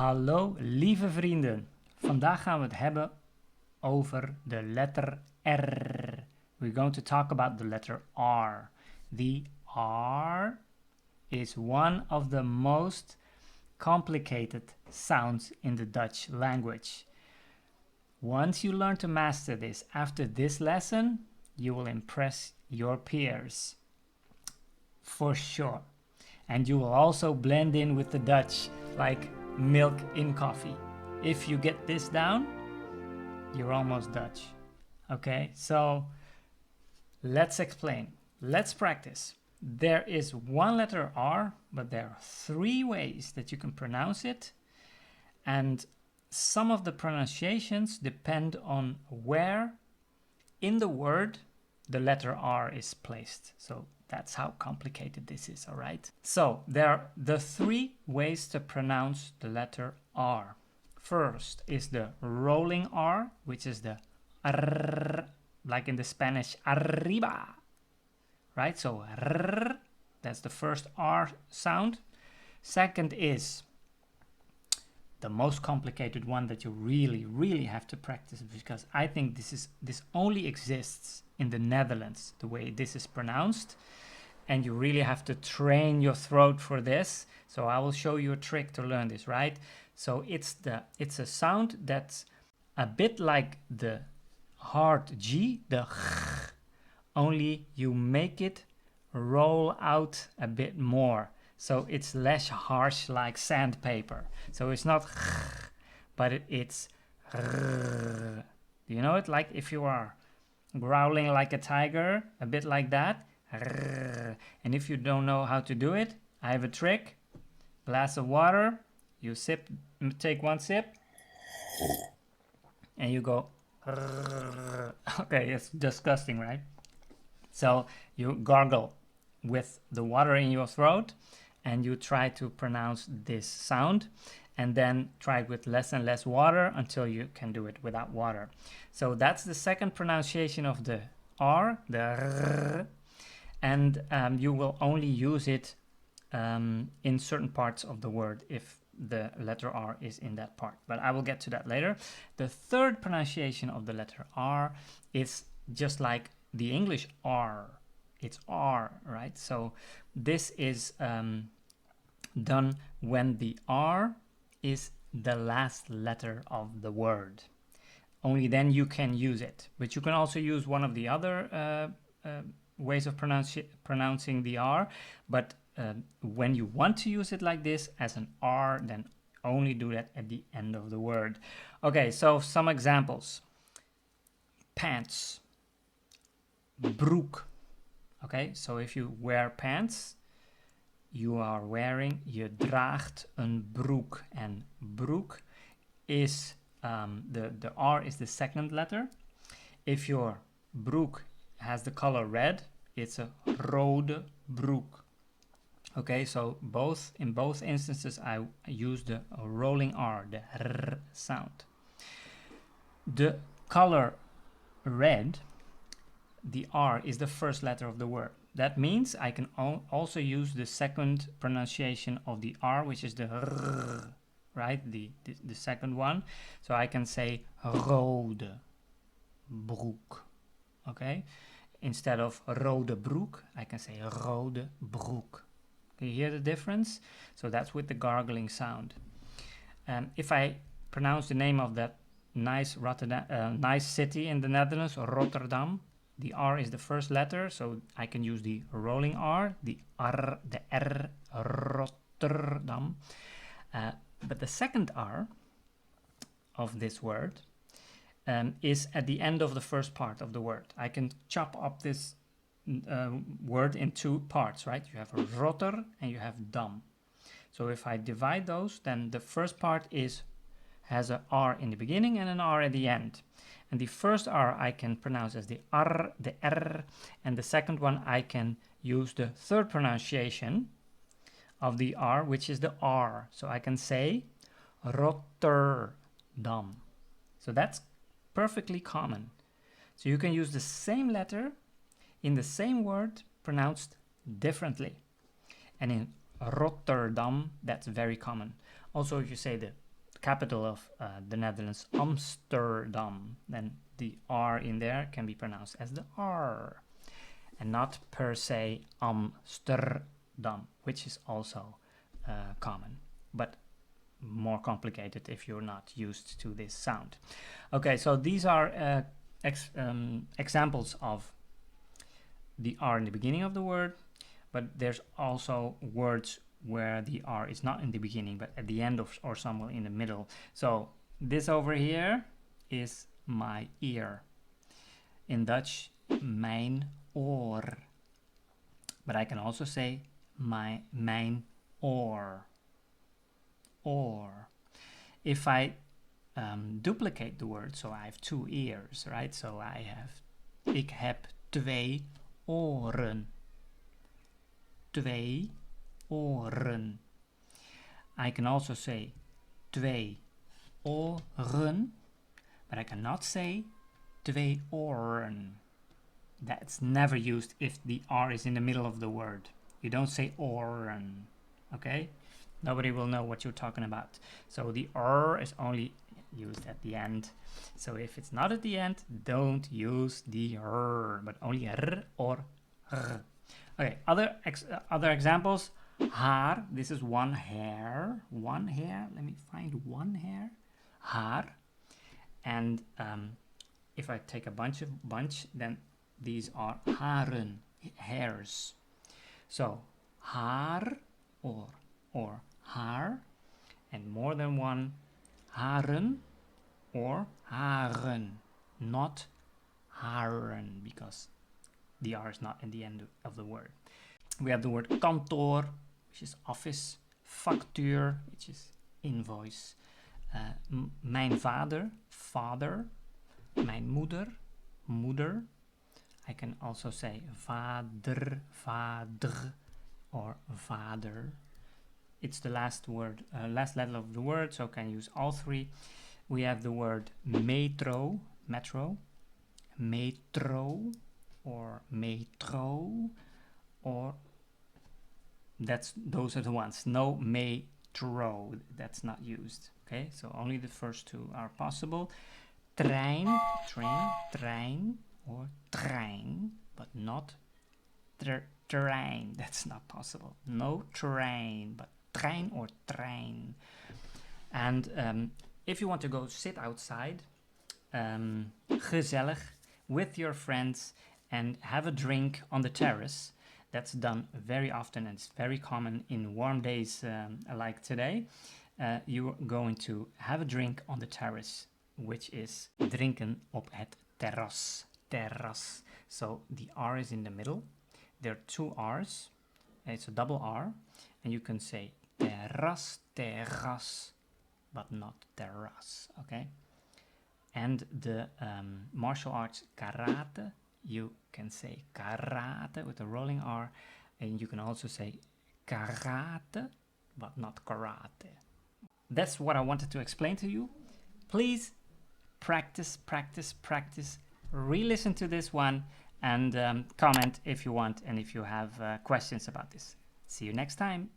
Hallo lieve vrienden. Vandaag gaan we het hebben over de letter R. We're going to talk about the letter R. The R is one of the most complicated sounds in the Dutch language. Once you learn to master this after this lesson, you will impress your peers. For sure. And you will also blend in with the Dutch like milk in coffee. If you get this down, you're almost Dutch. Okay, so let's explain. Let's practice. There is one letter R, but there are 3 ways that you can pronounce it. And some of the pronunciations depend on where in the word the letter R is placed. So that's how complicated this is, all right? So there are the 3 ways to pronounce the letter R. First is the rolling R, which is the R, like in the Spanish arriba, right? So R, that's the first R sound. Second is the most complicated one that you really have to practice, because I think this only exists in the Netherlands, the way this is pronounced, and you really have to train your throat for this. So I will show you a trick to learn this, right? So it's a sound that's a bit like the hard G, the only you make it roll out a bit more. So it's less harsh like sandpaper. So it's not but it's do you know it? Like if you are growling like a tiger, a bit like that. And if you don't know how to do it, I have a trick. Glass of water, you take 1 sip, and you go okay, it's disgusting, right? So you gargle with the water in your throat, and you try to pronounce this sound, and then try it with less and less water until you can do it without water. So that's the second pronunciation of the R, the R, and you will only use it in certain parts of the word if the letter R is in that part, but I will get to that later. The third pronunciation of the letter R is just like the English R. It's R, right? So this is done when the R is the last letter of the word. Only then you can use it. But you can also use one of the other ways of pronouncing the R. But when you want to use it like this as an R, then only do that at the end of the word. Okay, so some examples. Pants. Broek. Okay, so if you wear pants, you are wearing, je draagt een broek. And broek is, the R is the second letter. If your broek has the color red, it's a rode broek. Okay, so in both instances I use the rolling R, the R sound. The color red, the R is the first letter of the word. That means I can also use the second pronunciation of the R, which is the R, right? The second one. So I can say rode broek. Okay? Instead of rode broek, I can say rode broek. Can you hear the difference? So that's with the gargling sound. If I pronounce the name of that nice city in the Netherlands, Rotterdam, the R is the first letter, so I can use the rolling R, the R, Rotterdam. But the second R of this word is at the end of the first part of the word. I can chop up this word in 2 parts, right? You have rotter and you have dam. So if I divide those, then the first part has an R in the beginning and an R at the end. And the first R I can pronounce as the R, and the second one I can use the third pronunciation of the R, which is the R. So I can say Rotterdam. So that's perfectly common. So you can use the same letter in the same word pronounced differently. And in Rotterdam, that's very common. Also, if you say the capital of the Netherlands, Amsterdam, then the R in there can be pronounced as the R, and not per se Amsterdam, which is also common, but more complicated if you're not used to this sound. Okay, so these are examples of the R in the beginning of the word, but there's also words where the R is not in the beginning but at the end of, or somewhere in the middle. So this over here is my ear. In Dutch, mijn oor. But I can also say mijn oor. Or if I duplicate the word, so I have two ears, right? So ik heb twee oren. Twee oren. I can also say twee oren, but I cannot say twee oren. That's never used if the R is in the middle of the word. You don't say oren, okay? Nobody will know what you're talking about. So the R is only used at the end. So if it's not at the end, don't use the R, but only R or R. Okay, other examples. Haar, this is one hair. One hair, let me find one hair. Haar. And if I take a bunch, then these are haren, hairs. So haar or haar, and more than one haren or haren, not haren, because the R is not in the end of the word. We have the word kantoor, which is office, factuur, which is invoice, mijn vader, father, mijn moeder, moeder. I can also say vader, vader, or vader. It's the last word, last letter of the word, so can use all three. We have the word metro, metro, metro, or metro, or those are the ones. No metro, that's not used. Okay, so only the first two are possible. Trein, train, trein, or trein, but not terrain. That's not possible. No train, but trein or trein. And if you want to go sit outside, gezellig, with your friends and have a drink on the terrace, that's done very often and it's very common in warm days like today. You're going to have a drink on the terrace, which is drinken op het terras. Terras. So the R is in the middle. There are two R's. It's a double R. And you can say terras, terras, but not terras, okay? And the martial arts karate, you can say karate with a rolling R. And you can also say karate, but not karate. That's what I wanted to explain to you. Please practice, practice, practice. Re-listen to this one and comment if you want and if you have questions about this. See you next time.